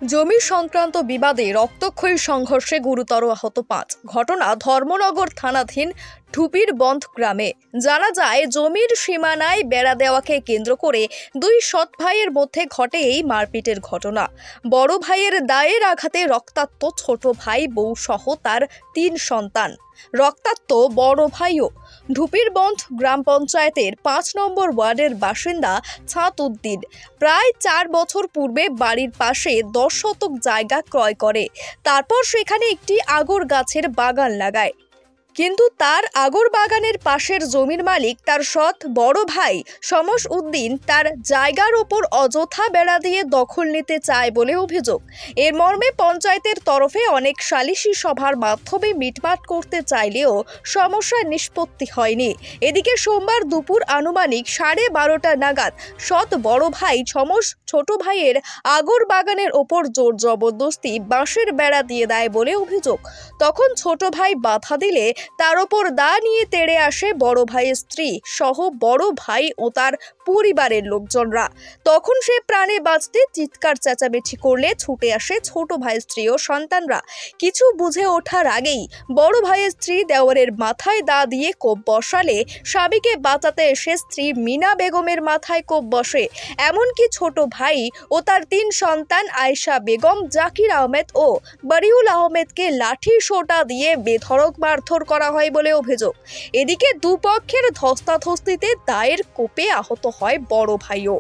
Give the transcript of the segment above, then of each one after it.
জমি সংক্রান্ত বিবাদে রক্তক্ষয়ী সংঘর্ষে গুরুতর আহত ৫। ঘটনা ধর্মনগর থানাধীন ঢুপির বন্ধ গ্রামে। জানা যায়, জমির সীমানায় বেড়া দেওয়াকে কেন্দ্র করে দুই সৎ ভাইয়ের মধ্যে ঘটে এই মারপিটের ঘটনা। বড় ভাইয়ের দায়ের আঘাতে রক্তাক্ত ছোট ভাই বউ সহ তার ৩ সন্তান। রক্তাক্ত বড় ভাইও ঢুপির বন্ধ গ্রাম পঞ্চায়েতের ৫ নম্বর ওয়ার্ডের বাসিন্দা ছাত উদ্দিন। প্রায় ৪ বছর পূর্বে বাড়ির পাশে ১০ শতক জায়গা ক্রয় করে, তারপর সেখানে একটি আগর গাছের বাগান লাগায়। কিন্তু তার আগর বাগানের পাশের জমির মালিক তার সৎ বড় ভাই শমস উদ্দিন তার জায়গার ওপর অযথা বেড়া দিয়ে দখল নিতে চায় বলে অভিযোগ। এর মর্মে পঞ্চায়েতের তরফে অনেক সালিশি সভার মাধ্যমে মিটমাট করতে চাইলেও সমস্যার নিষ্পত্তি হয়নি। এদিকে সোমবার দুপুর আনুমানিক 12:30 নাগাদ সৎ বড় ভাই শমস ছোট ভাইয়ের আগর বাগানের ওপর জোর জবরদস্তি বাঁশের বেড়া দিয়ে দেয় বলে অভিযোগ। তখন ছোট ভাই বাধা দিলে তার ওপর দা নিয়ে তেড়ে আসে বড় ভাইয়ের স্ত্রী সহ বড় ভাই ও তার পরিবারের লোকজনরা। তখন সে প্রাণে বাঁচতে চিৎকার চেঁচামেচি করলে ছুটে আসে ছোট ভাইয়ের স্ত্রী ও সন্তানরা। কিছু বুঝে ওঠার আগেই বড় ভাইয়ের স্ত্রী দেওয়ারের মাথায় দা দিয়ে কোপ বসালে স্বামীকে বাঁচাতে এসে স্ত্রী মিনা বেগমের মাথায় কোপ বসে। এমনকি ছোট ভাই ও তার ৩ সন্তান আয়েশা বেগম, জাকির আহমেদ ও বারিউল আহমেদকে লাঠি সোঁটা দিয়ে বেধড়ক মারধর করা হয় বলে অভিযোগ। এদিকে দুপক্ষের ধস্তাধস্তিতে দায়ের কোপে আহত হয় বড় ভাইও।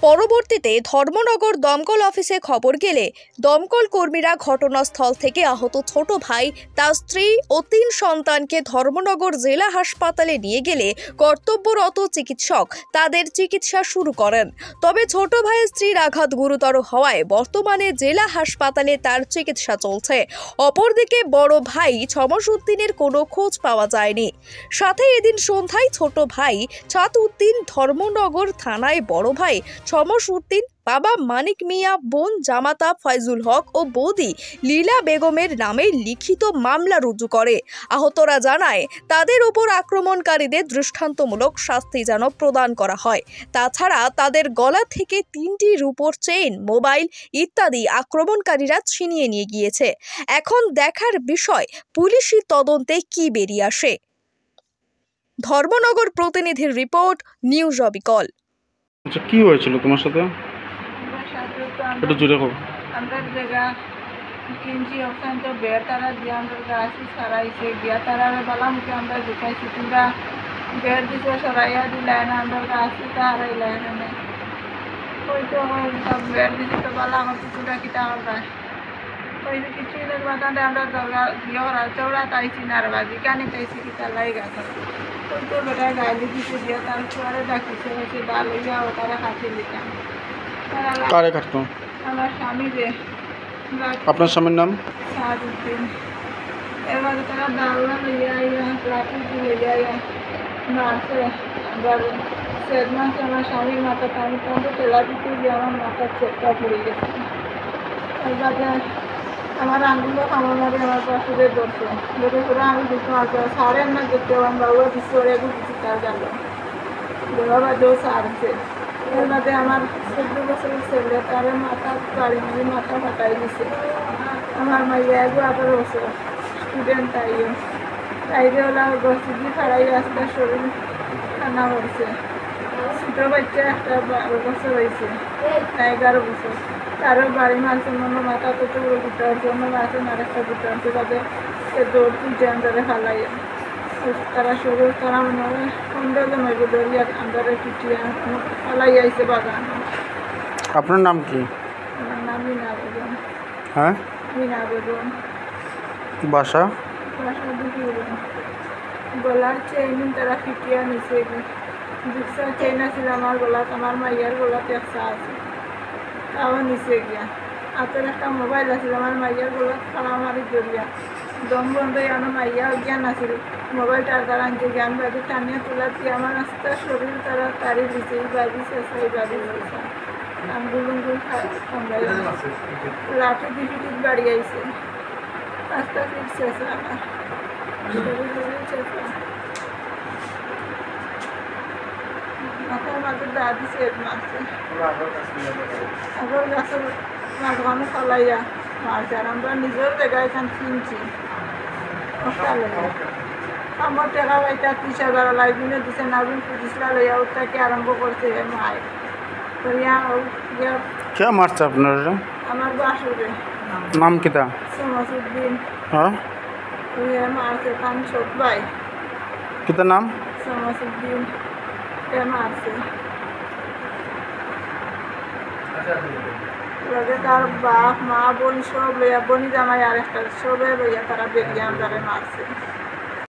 পরবর্তীতে ধর্মনগর দমকল অফিসে খবর গেলে দমকল কর্মীরা ঘটনাস্থল থেকে আহত ছোট ভাই, তার স্ত্রী ও ৩ সন্তানকে ধর্মনগর জেলা হাসপাতালে নিয়ে গেলে কর্তব্যরত চিকিৎসক তাদের চিকিৎসা শুরু করেন। তবে ছোট ভাইয়ের স্ত্রীর আঘাত গুরুতর হওয়ায় বর্তমানে জেলা হাসপাতালে তার চিকিৎসা চলছে। অপরদিকে বড় ভাই শমস উদ্দিনের কোনো খোঁজ পাওয়া যায়নি। সাথে এদিন সন্ধ্যায় ছোট ভাই ছাত উদ্দিন ধর্মনগর থানায় বড় ভাই শমস উদ্দিন, বাবা মানিক মিয়া, বোন জামাতা ফয়জুল হক ও বৌদি লীলা বেগমের নামে লিখিত মামলা রুজু করে। আহতরা জানায়, তাদের উপর আক্রমণকারীদের দৃষ্টান্তমূলক শাস্তি যেন প্রদান করা হয়। তাছাড়া তাদের গলা থেকে ৩টি রূপোর চেইন, মোবাইল ইত্যাদি আক্রমণকারীরা ছিনিয়ে নিয়ে গিয়েছে। এখন দেখার বিষয় পুলিশি তদন্তে কি বেরিয়ে আসে। ধর্মনগর প্রতিনিধির রিপোর্ট, নিউজ অবিকল। আচ্ছা, কি হয়েছিল তোমার সাথে? একটু জোরে হোক। আমরা জায়গা কিনছি, ওখানে তো বেড় তারা দিয়ে আমরা গাছ সারাইছে গিয়া তারা বলামকে আমরা দেখাইছি, তোমরা বেড় দিতে সরাইয়া দিলে না, আমরা গাছ হারাইলে না ওই তো সব বেড় দিতে তো বলা আমার কুকুরা কিটা আমরা ওই যে কিছু বাগানে আমরা চৌড়া তাইছি নারবাজি কানে তাইছি কিটা লাই গাছ ওই তো বেটায় গায়ে দিতে দিয়ে তারপরে ডাকিছে হয়েছে ডাল হইয়া ও তারা কাছে দিতাম। কারে কাটতো? আমার স্বামী যে। আপনার স্বামীর নাম? ছাত উদ্দিন। এবার তারা ডালনা লইয়া আইয়া লাঠি লইয়া আইয়া মারছে। আবার সেদ মাসে আমার স্বামীর মাথা পানি পর্যন্ত তেলা দিতে গিয়ে আমার মাথার চেপটা পড়ে গেছে। এবারে আমার আঙ্গুলো কামড় মারে আমার পাশুদের ধরছে, ধরে করে আমি দুটো আসবো সাড়ে না যেতে আমার বাবুরা পিছরে কিছু তার গেল বাবা দো সারছে। এর বাদে আমার 14 বছরের ছেলে, তার মাথা গাড়ি মেরে মাথা ফাটাই দিছে। আমার মাইয়া 18 বছর স্টুডেন্ট, তাইরে ওলা বসিদি ফাড়াই আসতে শরীর ঠান্ডা করছে। ছোটো বাচ্চা একটা 12 বছর হয়েছে, 11 বছর, তারও বাড়ি মারছে মনে মাথা তো পুরো গুটা হচ্ছে, অন্য মারছে আর একটা গুটা হচ্ছে, তাদের দৌড় তুলছে আন্দারে ফালাই তারা শরীর তারা মনে হয় 15 জন হইব দরিয়া আন্দারে পিটিয়ে ফালাই আইছে বাগান। আপনার নাম কি? আমার নাম মিনা বেগম। হ্যাঁ, মিনা বেগম। বাসা? বাসা দুপুর। গলার চেইন তারা পিটিয়ে নিছে, দুটা চেইন আছিল আমার গলাত, আমার মাইয়ার গলাতে একটা আছে, তাও নিচে গিয়া। হাতের একটা মোবাইল আছিল আমার মাইয়ার গলাত, মারামারি জড়িয়া দম বন্ধ আমার মাইয়া জ্ঞান আছিল, মোবাইলটার দ্বারা আনছে জ্ঞান বাড়ি টানিয়ে তোলা দিয়ে আমার আস্তে শরীর তারা তাড়ি দিছে, এই বাড়ি শেষা, এই বাড়ি শেষা আঙ্গুলুঙ্গুল কামড়াই লাঠি দিপিটির বাড়ি আইছে, আস্তে ফির শেষা আমার শরীর শেষা। মাথার মাঝে দা দিছে, এক মাসে আগর গাছের মাঝখানে ফলাইয়া মারছে। আর আমরা নিজের জায়গায় এখান কিনছি আমার টাকা পাইটা 30,000 লাইবিনে দিছে, নাবিন 25 লইয়া ওর থেকে আরম্ভ করছে মায় করিয়া কে মারছে আপনার? আমার বাসুরে নাম কিতা? সমসুদ্দিন হ্যাঁ, মারছে কান ছোট ভাই কিতা নাম? সমসুদ্দিন মারছে। লগে তার বাপ মা বোন সব লইয়া, বনি জামাই আর একটা সবে লইয়া তারা বেরিয়ে আমরা মারছে।